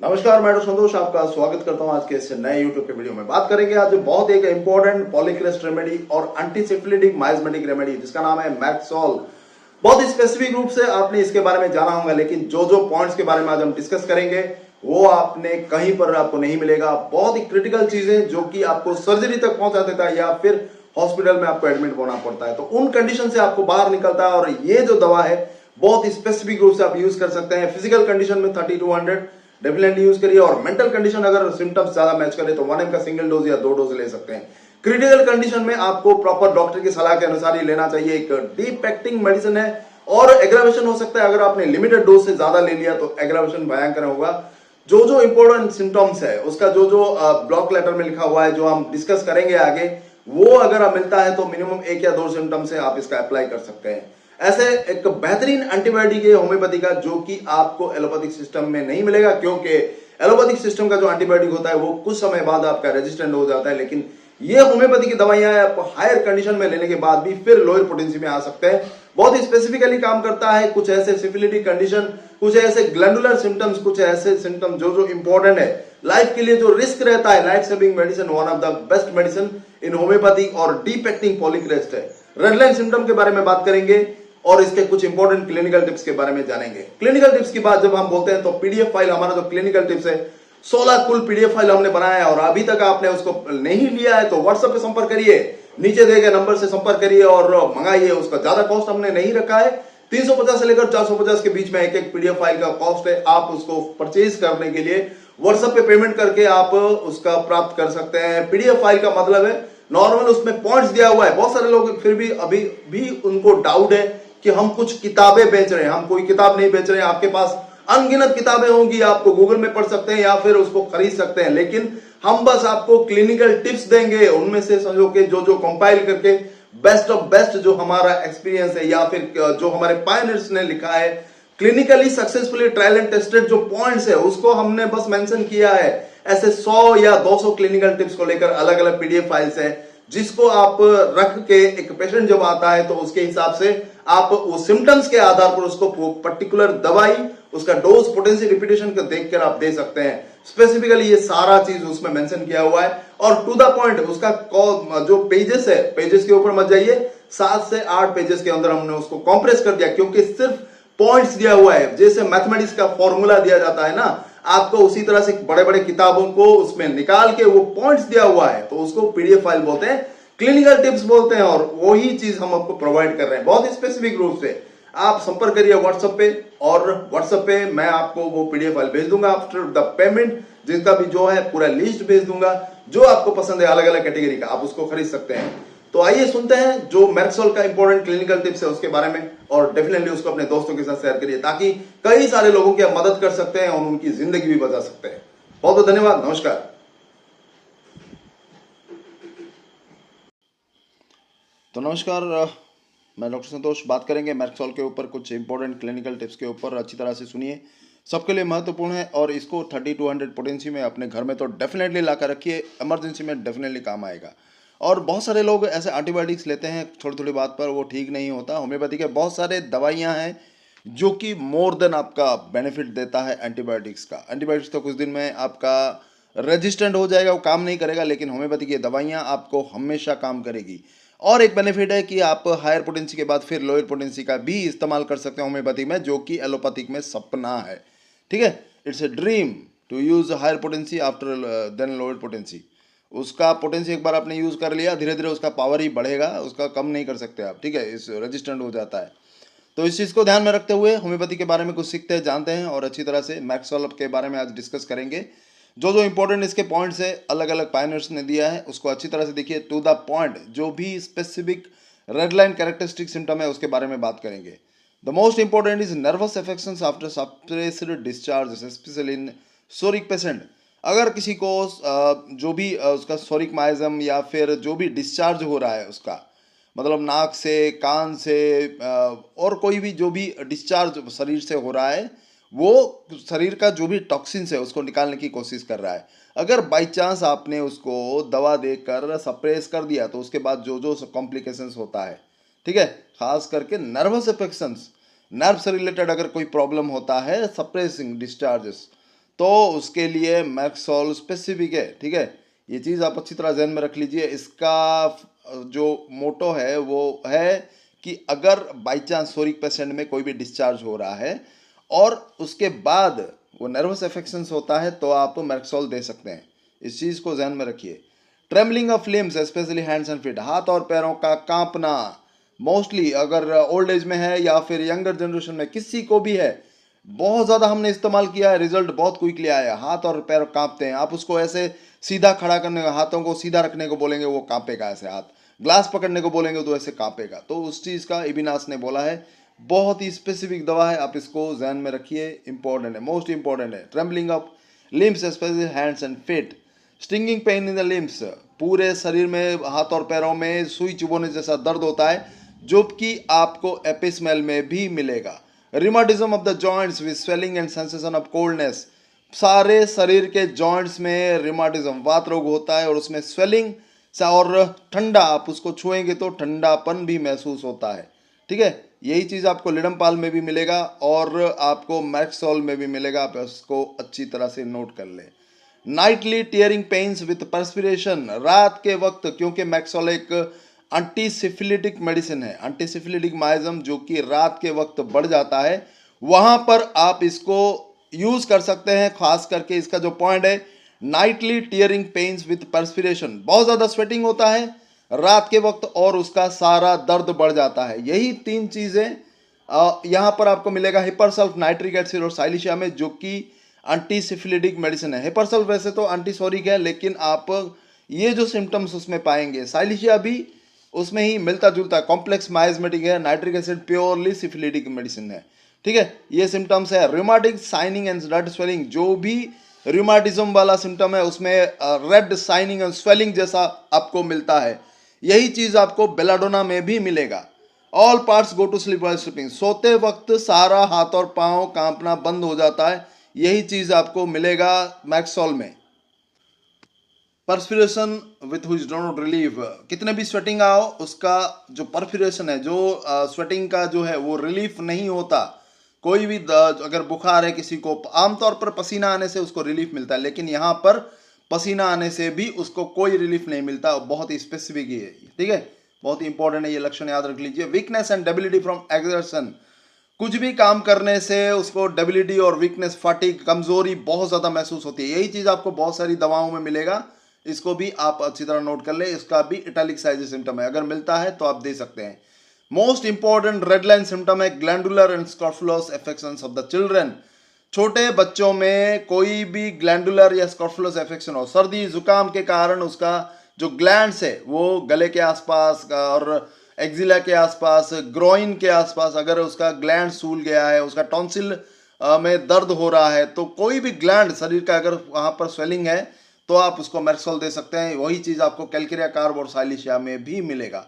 नमस्कार, मैं डॉक्टर संतोष आपका स्वागत करता हूं आज के इस नए YouTube के वीडियो में। बात करेंगे आज बहुत एक इंपॉर्टेंट पॉलीक्रेस्ट रेमेडी और एंटीसिफिलिटिक माइजमेटिक रेमेडी जिसका नाम है मैक्सॉल। बहुत ही स्पेसिफिक रूप से आपने इसके बारे में जाना होगा, लेकिन जो जो पॉइंट्स के बारे में आज हम डिस्कस करेंगे वो आपने कहीं पर आपको नहीं मिलेगा। बहुत ही क्रिटिकल चीजें जो कि आपको सर्जरी तक पहुंचा देता है या फिर हॉस्पिटल में आपको एडमिट होना पड़ता है, तो उन कंडीशन से आपको बाहर निकलता है। और ये जो दवा है बहुत ही स्पेसिफिक रूप से आप यूज कर सकते हैं। फिजिकल कंडीशन में 3200 डेफिनेटली यूज करिए, और मेंटल कंडीशन अगर सिम्टम्स ज्यादा मैच करे तो 1 mg का सिंगल डोज या 2 डोज ले सकते हैं। क्रिटिकल कंडीशन में आपको प्रॉपर डॉक्टर की सलाह के अनुसार ही लेना चाहिए। एक डीप एक्टिंग मेडिसिन है और एग्रावेशन हो सकता है अगर आपने लिमिटेड डोज से ज्यादा ले लिया तो एग्रावेशन भयंकर होगा। जो जो इंपॉर्टेंट सिम्टम्स है उसका जो जो ब्लॉक लेटर में लिखा हुआ है जो हम डिस्कस करेंगे आगे, वो अगर मिलता है तो मिनिमम 1 या 2 सिम्टम्स से आप इसका अप्लाई कर सकते हैं। ऐसे एक बेहतरीन एंटीबायोटिक है होम्योपैथी का जो कि आपको एलोपैथिक सिस्टम में नहीं मिलेगा, क्योंकि एलोपैथिक सिस्टम का जो एंटीबायोटिक होता है वो कुछ समय बाद आपका रेजिस्टेंट हो जाता है, लेकिन ये होम्योपैथी की दवाइयां आप हायर कंडीशन में लेने के बाद भी फिर लोअर पोटेंसी में आ सकते हैं। बहुत ही स्पेसिफिकली काम करता है। कुछ ऐसे सिफिलिटिक कंडीशन, कुछ ऐसे ग्लैंडुलर सिम्टम्स, कुछ ऐसे सिम्टम्स जो जो इंपॉर्टेंट है लाइफ के लिए, जो रिस्क रहता है, life saving medicine, one of the best medicine in homeopathy और डीप एक्टिंग पॉलीक्रेस्ट है। रेड लाइन सिम्टम के बारे में बात करेंगे और इसके कुछ इंपॉर्टेंट क्लिनिकल टिप्स के बारे में जानेंगे। क्लिनिकल टिप्स की बात जब हम बोलते हैं तो पीडीएफ फाइल, हमारा जो क्लिनिकल टिप्स है 16 कुल पीडीएफ फाइल हमने बनाया है, और अभी तक आपने उसको नहीं लिया है तो व्हाट्सएप पे संपर्क करिए, नीचे दिए गए नंबर से संपर्क करिए और मंगाइए। उसका ज्यादा कॉस्ट हमने नहीं रखा है, 350 से लेकर 450 के बीच में एक एक पीडीएफ फाइल का कॉस्ट है। आप उसको परचेज करने के लिए व्हाट्सएप पे पेमेंट करके आप उसका प्राप्त कर सकते हैं। पीडीएफ फाइल का मतलब है नॉर्मल उसमें पॉइंट्स दिया हुआ है। बहुत सारे लोग फिर भी अभी भी उनको डाउट है कि हम कुछ किताबें बेच रहे हैं। हम कोई किताब नहीं बेच रहे हैं। आपके पास अनगिनत किताबें होंगी, आपको गूगल में पढ़ सकते हैं या फिर उसको खरीद सकते हैं, लेकिन हम बस आपको क्लिनिकल टिप्स देंगे उनमें से समझो कि जो जो कंपाइल करके बेस्ट ऑफ बेस्ट जो हमारा एक्सपीरियंस है या फिर जो हमारे पायनियर्स ने लिखा है, clinically successfully trial and tested जो पॉइंट्स है उसको हमने बस मेंशन किया है। ऐसे 100 या 200 क्लिनिकल टिप्स को लेकर अलग अलग पीडीएफ फाइल्स है जिसको आप रख के एक पेशेंट जब आता है तो उसके हिसाब से आप वो सिम्टम्स के आधार पर उसको पर्टिकुलर दवाई, उसका डोज, पोटेंसी, रिपीटेशन को देखकर आप दे सकते हैं। स्पेसिफिकली ये सारा चीज उसमें मेंशन किया हुआ है और टू द पॉइंट उसका जो पेजेस है, पेजेस के ऊपर मत जाइए, 7 से 8 पेजेस के अंदर हमने उसको कॉम्प्रेस कर दिया, क्योंकि सिर्फ पॉइंट्स दिया हुआ है। जैसे मैथमेटिक्स का फॉर्मूला दिया जाता है ना आपको, उसी तरह से बड़े बड़े किताबों को उसमें निकाल के वो पॉइंट्स दिया हुआ है, तो उसको पीडीएफ फाइल बोलते हैं, क्लिनिकल टिप्स बोलते हैं, और वही चीज हम आपको प्रोवाइड कर रहे हैं बहुत स्पेसिफिक रूप से। आप संपर्क करिए व्हाट्सएप पे, और व्हाट्सएप पे मैं आपको वो पीडीएफ फाइल भेज दूंगा आफ्टर द पेमेंट, जिसका भी जो है पूरा लिस्ट भेज दूंगा। जो आपको पसंद है अलग अलग कैटेगरी का आप उसको खरीद सकते हैं। तो आइए सुनते हैं जो मैक्सॉल का इंपॉर्टेंट क्लिनिकल टिप्स है उसके बारे में, और डेफिनेटली उसको अपने दोस्तों के साथ शेयर करिए ताकि कई सारे लोगों की आप मदद कर सकते हैं और उनकी जिंदगी भी बचा सकते हैं। बहुत बहुत धन्यवाद, नमस्कार। तो नमस्कार, मैं डॉक्टर संतोष बात करेंगे मैक्सॉल के ऊपर कुछ इंपॉर्टेंट क्लिनिकल टिप्स के ऊपर। अच्छी तरह से सुनिए, सबके लिए महत्वपूर्ण है, और इसको 3200 पोटेंसी में अपने घर में तो डेफिनेटली ला कर रखिए, इमरजेंसी में डेफिनेटली काम आएगा। और बहुत सारे लोग ऐसे एंटीबायोटिक्स लेते हैं थोड़ी थोड़ी बात पर, वो ठीक नहीं होता। होम्योपैथी के बहुत सारे दवाइयाँ हैं जो कि मोर देन आपका बेनिफिट देता है एंटीबायोटिक्स का। एंटीबायोटिक्स तो कुछ दिन में आपका रेजिस्टेंट हो जाएगा, वो काम नहीं करेगा, लेकिन होम्योपैथी की दवाइयाँ आपको हमेशा काम करेगी। और एक बेनिफिट है कि आप हायर पोटेंसी के बाद फिर लोअर पोटेंसी का भी इस्तेमाल कर सकते हैं होम्योपैथिक में, जो कि एलोपैथिक में सपना है। ठीक है, it's a dream to use higher potency after then lower potency. उसका पोटेंसी एक बार आपने यूज कर लिया, धीरे धीरे उसका पावर ही बढ़ेगा, उसका कम नहीं कर सकते आप। ठीक है, इस रेजिस्टेंट हो जाता है। तो इस चीज़ को ध्यान में रखते हुए होम्योपैथी के बारे में कुछ सीखते हैं, जानते हैं, और अच्छी तरह से मैक्सॉल के बारे में आज डिस्कस करेंगे। जो जो इंपॉर्टेंट इसके पॉइंट्स है अलग अलग पायनियर्स ने दिया है, उसको अच्छी तरह से देखिए, टू द पॉइंट। जो भी specific red line characteristic symptom है उसके बारे में बात करेंगे। The most important is nervous affections after suppressed discharge, specially in सोरिक patient. अगर किसी को जो भी उसका सोरिक माइजम या फिर जो भी डिस्चार्ज हो रहा है उसका, मतलब नाक से, कान से, और कोई भी जो भी डिस्चार्ज शरीर से हो रहा है, वो शरीर का जो भी टॉक्सिन्स है उसको निकालने की कोशिश कर रहा है। अगर बाई चांस आपने उसको दवा देकर सप्रेस कर दिया तो उसके बाद जो जो कॉम्प्लिकेशंस होता है, ठीक है, खास करके नर्वस अफेक्शंस, नर्व से रिलेटेड अगर कोई प्रॉब्लम होता है, सप्रेसिंग डिस्चार्जेस, तो उसके लिए मैक्सोल स्पेसिफिक है, ठीक है। ये चीज़ आप अच्छी तरह ध्यान में रख लीजिए। इसका जो मोटो है वो है कि अगर बाई चांस सोरिक पेशेंट में कोई भी डिस्चार्ज हो रहा है और उसके बाद वो नर्वस अफेक्शंस होता है तो आप मैक्सोल दे सकते हैं। इस चीज़ को ध्यान में रखिए। Trembling of limbs specially hands and feet, हाथ और पैरों का कांपना, मोस्टली अगर ओल्ड एज में है या फिर यंगर जनरेशन में किसी को भी है, बहुत ज़्यादा हमने इस्तेमाल किया है, रिजल्ट बहुत क्विकली आया। हाथ और पैर कांपते हैं, आप उसको ऐसे सीधा खड़ा करने का, हाथों को सीधा रखने को बोलेंगे वो कांपेगा ऐसे, हाथ ग्लास पकड़ने को बोलेंगे तो ऐसे कांपेगा। तो उस चीज़ का इबिनास ने बोला है, बहुत ही स्पेसिफिक दवा है, आप इसको ध्यान में रखिए, इंपॉर्टेंट है, मोस्ट इंपॉर्टेंट है। Trembling of limbs specially hands and feet, stinging pain in the limbs, पूरे शरीर में हाथ और पैरों में सुई चुभोने जैसा दर्द होता है जो कि आपको एपिस्मेल में भी मिलेगा। Rheumatism of the joints with swelling and sensation of coldness, सारे शरीर के जॉइंट्स में रिमाटिज्म वात रोग होता है और उसमें स्वेलिंग और ठंडा, आप उसको छुएंगे तो ठंडापन भी महसूस होता है, ठीक है। यही चीज़ आपको लिडमपाल में भी मिलेगा और आपको मैक्सोल में भी मिलेगा, आप इसको अच्छी तरह से नोट कर लें। Nightly tearing pains with perspiration, रात के वक्त, क्योंकि मैक्सोल एक एंटीसिफिलिटिक मेडिसिन है, एंटीसिफिलिटिक माइजम जो कि रात के वक्त बढ़ जाता है, वहां पर आप इसको यूज कर सकते हैं। खास करके इसका जो पॉइंट है, nightly tearing pains with perspiration, बहुत ज्यादा स्वेटिंग होता है रात के वक्त और उसका सारा दर्द बढ़ जाता है। यही तीन चीजें यहां पर आपको मिलेगा हिपरसल्फ, नाइट्रिक एसिड और साइलिशिया में, जो कि एंटीसिफिलिटिक मेडिसिन है। हिपरसल्फ वैसे तो एंटीसोरिक है, लेकिन आप ये जो सिम्टम्स उसमें पाएंगे, साइलिशिया भी उसमें ही मिलता जुलता कॉम्प्लेक्स माइजमेटिक है, nitric acid purely syphilitic medicine है, ठीक है। ये सिम्टम्स है। रिमाटिक साइनिंग एंड रेड स्वेलिंग, जो भी रिमाटिज्म वाला सिम्टम है उसमें रेड साइनिंग एंड स्वेलिंग जैसा आपको मिलता है, यही चीज आपको बेलाडोना में भी मिलेगा। All parts go to sleep while sleeping, सोते वक्त सारा हाथ और पांव कांपना बंद हो जाता है, यही चीज आपको मिलेगा मैक्सोल में। Perspiration with which do not relieve, कितने भी स्वेटिंग आओ उसका जो परस्पिरेशन है, जो स्वेटिंग का जो है वो रिलीफ नहीं होता। कोई भी अगर बुखार है किसी को, आमतौर पर पसीना आने से उसको रिलीफ मिलता है, लेकिन यहाँ पर पसीना आने से भी उसको कोई रिलीफ नहीं मिलता, बहुत ही स्पेसिफिक ही है, ठीक है, बहुत ही इंपॉर्टेंट है, ये लक्षण याद रख लीजिए। Weakness and debility from exertion, कुछ भी काम करने से उसको डेबिलिटी और वीकनेस, फटीग, कमजोरी बहुत ज्यादा महसूस होती है, यही चीज आपको बहुत सारी दवाओं में मिलेगा, इसको भी आप अच्छी तरह नोट कर ले। इसका भी इटैलिक सिम्टम है, अगर मिलता है तो आप दे सकते हैं। Most important red line symptom है glandular and scrofulous affections of the children, छोटे बच्चों में कोई भी ग्लैंडुलर या स्कॉर्फुलस अफेक्शन हो, सर्दी जुकाम के कारण उसका जो ग्लैंड्स है वो गले के आसपास और एक्जिला के आसपास, ग्रोइन के आसपास, अगर उसका ग्लैंड सूल गया है, उसका टॉन्सिल में दर्द हो रहा है, तो कोई भी ग्लैंड शरीर का अगर वहां पर स्वेलिंग है तो आप उसको मैक्सोल दे सकते हैं। वही चीज आपको कैलकेरिया कार्ब और साइलिशिया में भी मिलेगा।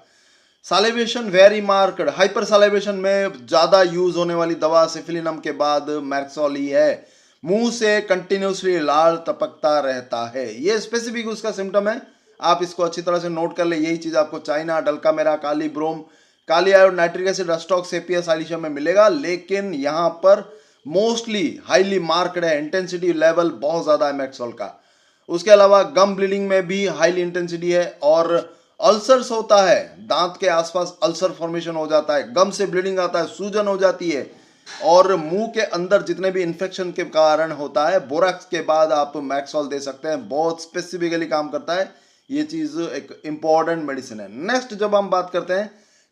सालिवेशन वेरी मार्क्ड, हाइपर सालिवेशन में ज्यादा यूज होने वाली दवा सिफिलिनम के बाद मैक्सोल ही है। मुंह से कंटिन्यूसली लाल टपकता रहता है, ये स्पेसिफिक उसका सिम्टम है, आप इसको अच्छी तरह से नोट कर ले। यही चीज आपको चाइना, डल्कामेरा, काली ब्रोम, काली आयोड, नाइट्रिक एसिड, रस्टॉक, सेपिया, साइलिशिया में मिलेगा, लेकिन यहाँ पर मोस्टली हाईली मार्क्ड है, इंटेंसिटी लेवल बहुत ज्यादा है मैक्सोल का। उसके अलावा गम ब्लीडिंग में भी हाईली इंटेंसिटी है, और अल्सर्स होता है, दांत के आसपास अल्सर फॉर्मेशन हो जाता है, गम से ब्लीडिंग आता है, सूजन हो जाती है, और मुंह के अंदर जितने भी इन्फेक्शन के कारण होता है, बोरैक्स के बाद आप मैक्सोल दे सकते हैं, बहुत स्पेसिफिकली काम करता है, ये चीज एक इंपॉर्टेंट मेडिसिन है। नेक्स्ट जब हम बात करते हैं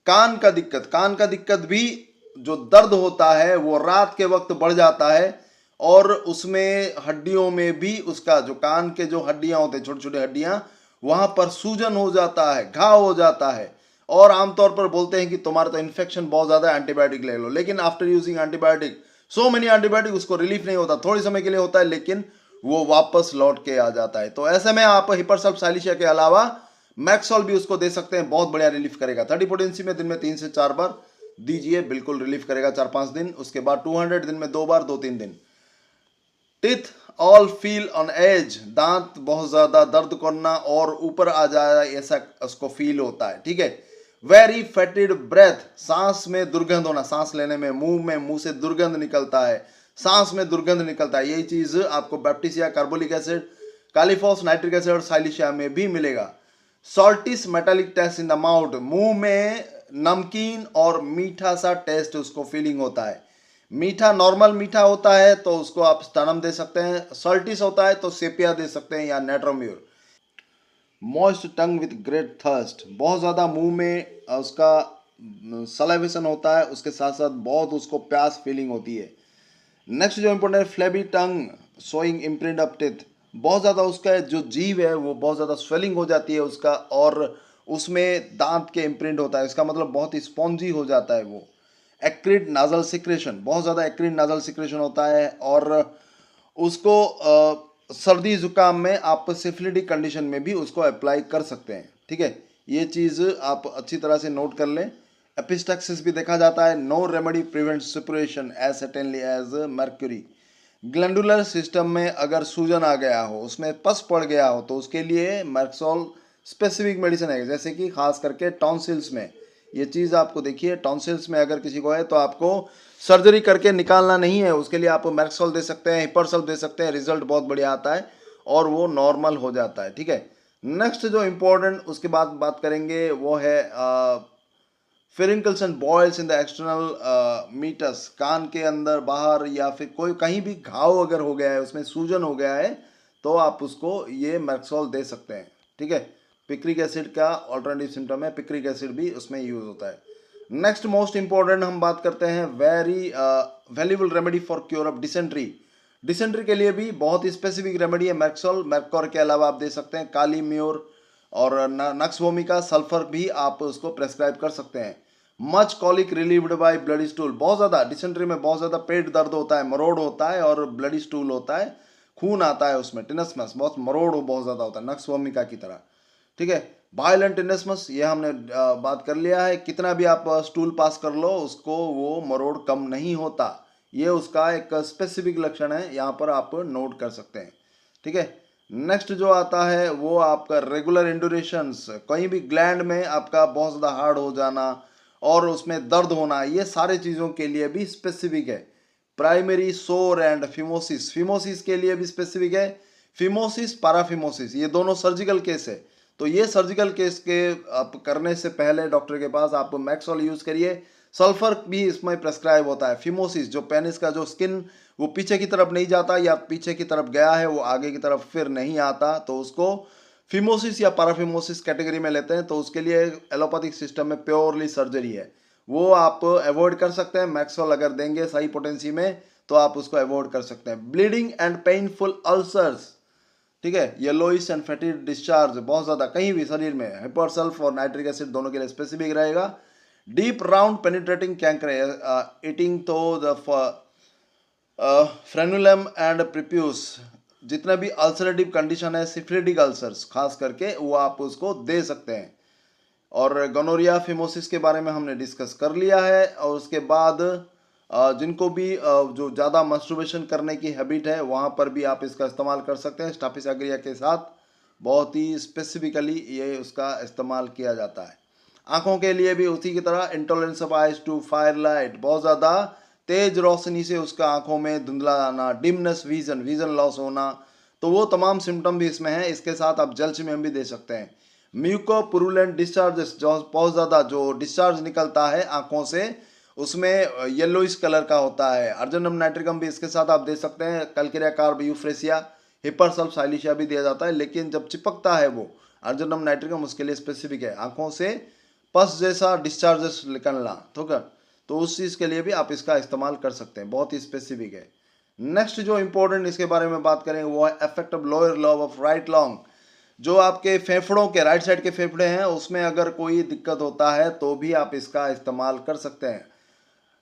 कान का दिक्कत, कान का दिक्कत भी जो दर्द होता है वो रात के वक्त बढ़ जाता है, और उसमें हड्डियों में भी उसका जो कान के जो हड्डियां होते हैं, छोटी छोटी हड्डियां, वहां पर सूजन हो जाता है, घाव हो जाता है, और आमतौर पर बोलते हैं कि तुम्हारा तो इन्फेक्शन बहुत ज्यादा है, एंटीबायोटिक ले लो, लेकिन after using antibiotic, so many antibiotic, उसको रिलीफ नहीं होता, थोड़ी समय के लिए होता है लेकिन वो वापस लौट के आ जाता है। तो ऐसे में आप हिपरसल्फ, साइलिशिया के अलावा मैक्सोल भी उसको दे सकते हैं, बहुत बढ़िया रिलीफ करेगा। 30 पोटेंसी में दिन में 3 से 4 बार दीजिए, बिल्कुल रिलीफ करेगा 4-5 दिन। उसके बाद 200 दिन में 2 बार, 2-3 दिन। Teeth all feel on edge, दांत बहुत ज्यादा दर्द करना और ऊपर आ जाए ऐसा उसको फील होता है, ठीक है। वेरी फेटिड ब्रेथ, सांस में दुर्गंध होना, सांस लेने में मुंह से दुर्गंध निकलता है, सांस में दुर्गंध निकलता है, यही चीज आपको baptisia, carbolic acid, kali phos, nitric acid और साइलिशिया में भी मिलेगा। Saltish metallic taste in the mouth, मुंह में नमकीन और मीठा सा टेस्ट उसको फीलिंग होता है। मीठा नॉर्मल मीठा होता है तो उसको आप स्टनम दे सकते हैं, सॉल्टिस होता है तो सेपिया दे सकते हैं या नेट्रोम्यूर। Moist tongue with great thirst, बहुत ज़्यादा मुंह में उसका सलाइवेशन होता है, उसके साथ साथ बहुत उसको प्यास फीलिंग होती है। नेक्स्ट जो इम्पोर्टेंट है, flabby tongue showing imprint of teeth, बहुत ज़्यादा उसका जो जीभ है वो बहुत ज़्यादा स्वेलिंग हो जाती है उसका, और उसमें दांत के इम्प्रिंट होता है, इसका मतलब बहुत ही स्पॉन्जी हो जाता है वो। एक्रिड नाजल सिक्रेशन, बहुत ज़्यादा एक्रिड नाजल सिक्रेशन होता है, और उसको सर्दी जुकाम में आप सिफिलिटिक कंडीशन में भी उसको अप्लाई कर सकते हैं। ठीक है, ये चीज़ आप अच्छी तरह से नोट कर लें। एपिस्टैक्सिस भी देखा जाता है, no remedy prevent suppuration as certainly as mercury. Glandular system में अगर सूजन आ गया हो, उसमें पस पड़ गया हो, तो उसके लिए मैक्सोल स्पेसिफिक मेडिसिन है, जैसे कि खास करके टॉन्सिल्स में। ये चीज़ आपको देखिए, टॉन्सिल्स में अगर किसी को है तो आपको सर्जरी करके निकालना नहीं है, उसके लिए आप मैक्सोल दे सकते हैं, हिपरसोल दे सकते हैं, रिजल्ट बहुत बढ़िया आता है और वो नॉर्मल हो जाता है। ठीक है, नेक्स्ट जो इम्पोर्टेंट उसके बाद बात करेंगे वो है furuncles and boils in the external meatus, कान के अंदर बाहर या फिर कोई कहीं भी घाव अगर हो गया है, उसमें सूजन हो गया है, तो आप उसको ये मैक्सोल दे सकते हैं। ठीक है, पिक्रिक एसिड का ऑल्टरनेटिव सिम्टम है, पिक्रिक एसिड भी उसमें यूज होता है। नेक्स्ट मोस्ट इंपॉर्टेंट हम बात करते हैं, very valuable remedy for cure of dysentery. Dysentery के लिए भी बहुत ही स्पेसिफिक रेमेडी है मैक्सोल। मैक्कोर के अलावा आप दे सकते हैं काली म्योर और नक्स वोमिका, सल्फर भी आप उसको प्रेस्क्राइब कर सकते हैं। Much colic relieved by bloody stool, बहुत ज़्यादा डिसेंट्री में बहुत ज़्यादा पेट दर्द होता है, मरोड़ होता है और ब्लडी स्टूल होता है, खून आता है उसमें, टिनसमस, बहुत मरोड़ बहुत ज़्यादा होता है, नक्स वोमिका की तरह। ठीक है, वायलेंट टिनसमस ये हमने बात कर लिया है, कितना भी आप स्टूल पास कर लो उसको वो मरोड़ कम नहीं होता, ये उसका एक स्पेसिफिक लक्षण है, यहाँ पर आप नोट कर सकते हैं। ठीक है, नेक्स्ट जो आता है वो आपका रेगुलर इंडोरेशंस, कहीं भी ग्लैंड में आपका बहुत ज़्यादा हार्ड हो जाना और उसमें दर्द होना, ये सारे चीज़ों के लिए भी स्पेसिफिक है। प्राइमरी सोर एंड फिमोसिस, फिमोसिस के लिए भी स्पेसिफिक है, फिमोसिस पैराफिमोसिस ये दोनों सर्जिकल केस है, तो ये सर्जिकल केस के आप करने से पहले डॉक्टर के पास आप मैक्सोल यूज करिए। सल्फर भी इसमें प्रेस्क्राइब होता है। फिमोसिस जो पेनिस का जो स्किन वो पीछे की तरफ नहीं जाता या पीछे की तरफ गया है वो आगे की तरफ फिर नहीं आता, तो उसको फिमोसिस या पैराफिमोसिस कैटेगरी में लेते हैं, तो उसके लिए एलोपैथिक सिस्टम में प्योरली सर्जरी है, वो आप अवॉइड कर सकते हैं। मैक्सोल अगर देंगे सही पोटेंसी में तो आप उसको अवॉइड कर सकते हैं। ब्लीडिंग एंड पेनफुल अल्सर्स, ठीक है, येलोइश एंड फैटी डिस्चार्ज बहुत ज़्यादा कहीं भी शरीर में, हिपरसल्फ और नाइट्रिक एसिड दोनों के लिए स्पेसिफिक रहेगा। Deep round penetrating canker, eating तो द फ्रेनुलम एंड प्रिप्यूस, जितना भी अल्सरेटिव कंडीशन है, सिफिलिटिक अल्सर्स खास करके, वो आप उसको दे सकते हैं। और गोनोरिया फिमोसिस के बारे में हमने डिस्कस कर लिया है। और उसके बाद जिनको भी जो ज़्यादा मस्टरबेशन करने की हैबिट है वहाँ पर भी आप इसका इस्तेमाल कर सकते हैं। स्टाफिसाग्रिया के साथ बहुत ही स्पेसिफिकली ये उसका इस्तेमाल किया जाता है। आँखों के लिए भी उसी की तरह intolerance of eyes to fire light, बहुत ज़्यादा तेज रोशनी से उसका आँखों में धुंधला आना, डिमनेस विजन, विजन लॉस होना, तो वो तमाम सिम्टम भी इसमें है। इसके साथ आप जलचिमियम भी दे सकते हैं। म्यूकोपुरुलेंट डिस्चार्जेस, जो बहुत ज़्यादा जो डिस्चार्ज निकलता है आँखों से उसमें येलोइश कलर का होता है, अर्जेंटम नाइट्रिकम भी इसके साथ आप दे सकते हैं। कल्केरिया कार्ब यूफ्रेसिया, हिपरसल्फ साइलिशिया भी दिया जाता है, लेकिन जब चिपकता है वो अर्जेंटम नाइट्रिकम उसके लिए स्पेसिफिक है। आँखों से पस जैसा डिस्चार्जेस निकलना, ठीक है, तो उस चीज़ के लिए भी आप इसका इस्तेमाल कर सकते हैं, बहुत ही स्पेसिफिक है। नेक्स्ट जो इंपॉर्टेंट इसके बारे में बात करेंगे वो है effect of lower lobe of right lung, जो आपके फेफड़ों के राइट साइड के फेफड़े हैं उसमें अगर कोई दिक्कत होता है तो भी आप इसका इस्तेमाल कर सकते हैं।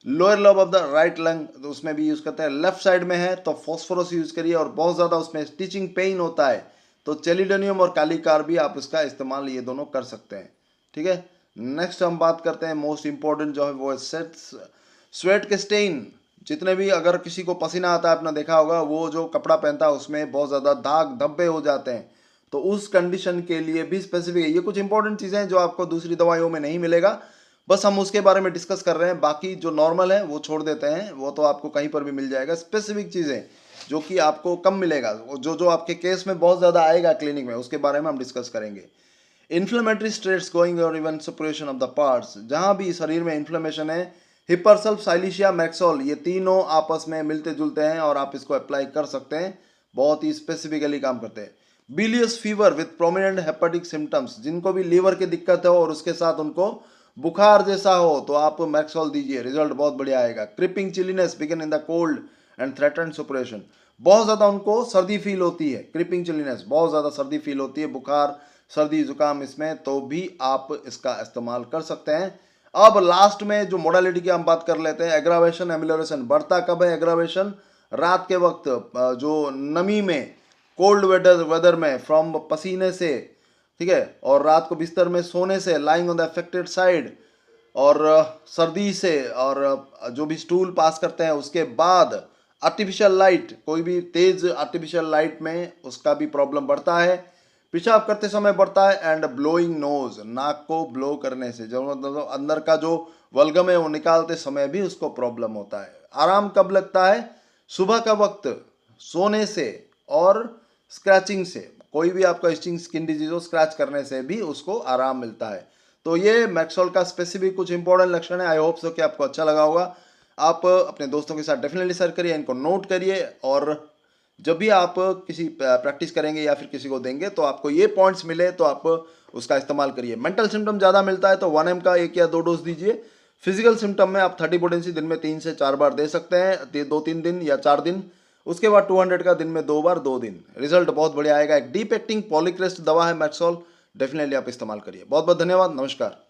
Lower lobe of the right lung, तो उसमें भी यूज़ करते हैं। लेफ्ट साइड में है तो फॉस्फोरस यूज़ करिए, और बहुत ज़्यादा उसमें स्टिचिंग पेन होता है तो चेलिडोनियम और कालीकार भी आप इसका इस्तेमाल ये दोनों कर सकते हैं। ठीक है, नेक्स्ट हम बात करते हैं मोस्ट इंपॉर्टेंट जो है वो है स्वेट के स्टेन। जितने भी अगर किसी को पसीना आता है, आपने देखा होगा वो जो कपड़ा पहनता है उसमें बहुत ज़्यादा दाग धब्बे हो जाते हैं, तो उस कंडीशन के लिए भी स्पेसिफिक है। ये कुछ इंपॉर्टेंट चीज़ें हैं जो आपको दूसरी दवाइयों में नहीं मिलेगा, बस हम उसके बारे में डिस्कस कर रहे हैं, बाकी जो नॉर्मल है वो छोड़ देते हैं, वो तो आपको कहीं पर भी मिल जाएगा। स्पेसिफिक चीज़ें जो कि आपको कम मिलेगा, जो जो आपके केस में बहुत ज़्यादा आएगा क्लिनिक में, उसके बारे में हम डिस्कस करेंगे। इन्फ्लेमेटरी स्टेट्स गोइंग और even suppression of the parts, जहाँ भी शरीर में इन्फ्लेमेशन है, हिपरसल्फ, साइलिशिया, मैक्सोल, ये तीनों आपस में मिलते जुलते हैं और आप इसको अप्लाई कर सकते हैं, बहुत ही स्पेसिफिकली काम करते हैं। Bilious fever with prominent hepatic symptoms, जिनको भी लीवर की दिक्कत हो और उसके साथ उनको बुखार जैसा हो, तो आप मैक्सोल दीजिए, रिजल्ट बहुत बढ़िया आएगा। Creeping chilliness begin in the cold and threaten suppuration, बहुत ज़्यादा उनको सर्दी फील होती है, क्रिपिंग चिलीनेस, बहुत ज़्यादा सर्दी फील होती है, बुखार सर्दी जुकाम, इसमें तो भी आप इसका इस्तेमाल कर सकते हैं। अब लास्ट में जो मोडालिटी की हम बात कर लेते हैं, एग्रावेशन एमिलोरेशन। बढ़ता कब है एग्रावेशन? रात के वक्त, जो नमी में, कोल्ड वेदर में, फ्रॉम पसीने से, ठीक है, और रात को बिस्तर में सोने से, lying on the affected side, और सर्दी से, और जो भी स्टूल पास करते हैं उसके बाद, आर्टिफिशियल लाइट, कोई भी तेज आर्टिफिशियल लाइट में उसका भी प्रॉब्लम बढ़ता है, पेशाब करते समय बढ़ता है, एंड ब्लोइंग नोज, नाक को ब्लो करने से, जो मतलब अंदर का जो वल्गम है वो निकालते समय भी उसको प्रॉब्लम होता है। आराम कब लगता है? सुबह का वक्त, सोने से और स्क्रैचिंग से, कोई भी आपका इचिंग स्किन डिजीज हो, स्क्रैच करने से भी उसको आराम मिलता है। तो ये मैक्सोल का स्पेसिफिक कुछ इंपॉर्टेंट लक्षण है। आई होप सो कि आपको अच्छा लगा होगा। आप अपने दोस्तों के साथ डेफिनेटली शेयर करिए, इनको नोट करिए, और जब भी आप किसी प्रैक्टिस करेंगे या फिर किसी को देंगे तो आपको ये पॉइंट्स मिले तो आप उसका इस्तेमाल करिए। मेंटल सिम्टम ज़्यादा मिलता है तो 1 mg का 1 या 2 डोज दीजिए। फिजिकल सिम्टम में आप 30 पोटेंसी दिन में 3 से 4 बार दे सकते हैं, 2-3 दिन या 4 दिन। उसके बाद 200 का दिन में 2 बार 2 दिन, रिजल्ट बहुत बढ़िया आएगा। एक डीप एक्टिंग पॉलीक्रेस्ट दवा है मैक्सोल, डेफिनेटली आप इस्तेमाल करिए। बहुत बहुत धन्यवाद, नमस्कार।